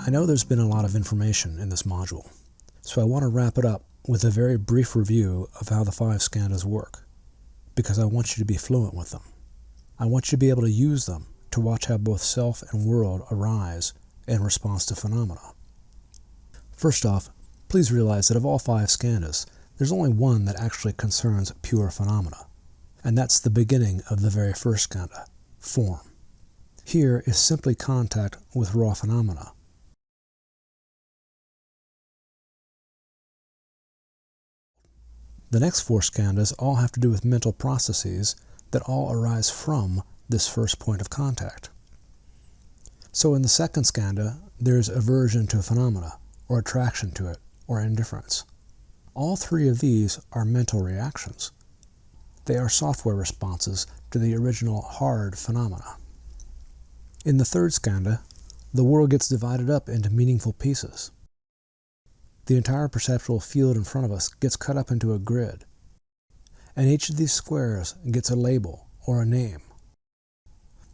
I know there's been a lot of information in this module, so I want to wrap it up with a very brief review of how the 5 skandhas work, because I want you to be fluent with them. I want you to be able to use them to watch how both self and world arise in response to phenomena. First off, please realize that of all 5 skandhas, there's only one that actually concerns pure phenomena, and that's the beginning of the very first skandha, form. Here is simply contact with raw phenomena. The next 4 skandhas all have to do with mental processes that all arise from this first point of contact. So in the second skandha, there's aversion to phenomena, or attraction to it, or indifference. All 3 of these are mental reactions. They are software responses to the original hard phenomena. In the third skandha, the world gets divided up into meaningful pieces. The entire perceptual field in front of us gets cut up into a grid, and each of these squares gets a label or a name.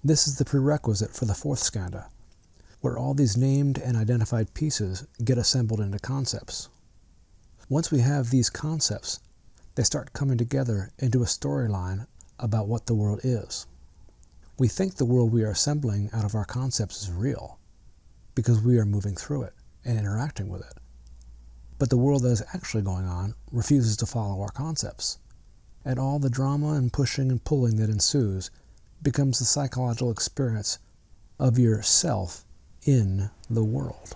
This is the prerequisite for the fourth skandha, where all these named and identified pieces get assembled into concepts. Once we have these concepts, they start coming together into a storyline about what the world is. We think the world we are assembling out of our concepts is real, because we are moving through it and interacting with it. But the world that is actually going on refuses to follow our concepts, and all the drama and pushing and pulling that ensues becomes the psychological experience of yourself in the world.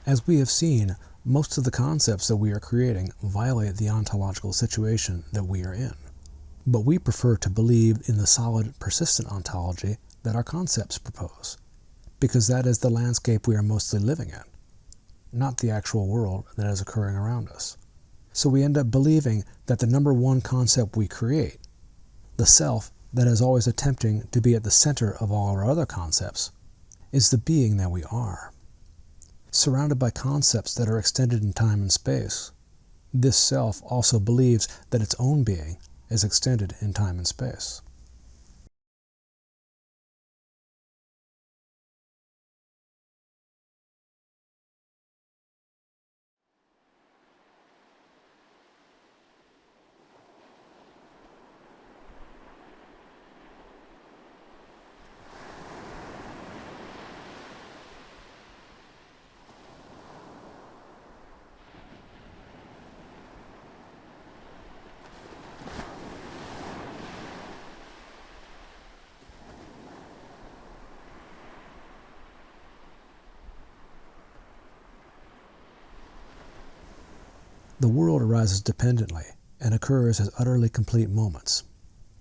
As we have seen, most of the concepts that we are creating violate the ontological situation that we are in. But we prefer to believe in the solid, persistent ontology that our concepts propose, because that is the landscape we are mostly living in, not the actual world that is occurring around us. So we end up believing that the number one concept we create, the self that is always attempting to be at the center of all our other concepts, is the being that we are. Surrounded by concepts that are extended in time and space, this self also believes that its own being is extended in time and space. The world arises dependently and occurs as utterly complete moments.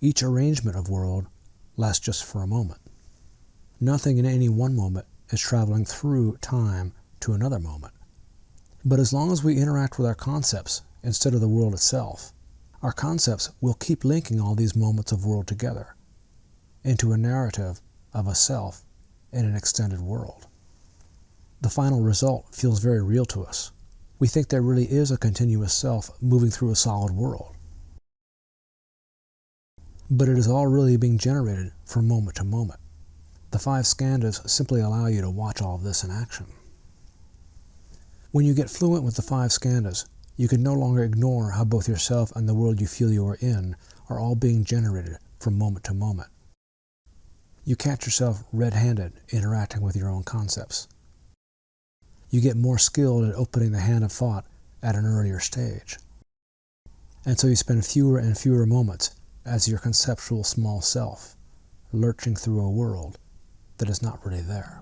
Each arrangement of world lasts just for a moment. Nothing in any one moment is traveling through time to another moment. But as long as we interact with our concepts instead of the world itself, our concepts will keep linking all these moments of world together into a narrative of a self in an extended world. The final result feels very real to us. We think there really is a continuous self moving through a solid world. But it is all really being generated from moment to moment. The 5 skandhas simply allow you to watch all of this in action. When you get fluent with the 5 skandhas, you can no longer ignore how both yourself and the world you feel you are in are all being generated from moment to moment. You catch yourself red-handed interacting with your own concepts. You get more skilled at opening the hand of thought at an earlier stage. And so you spend fewer and fewer moments as your conceptual small self, lurching through a world that is not really there.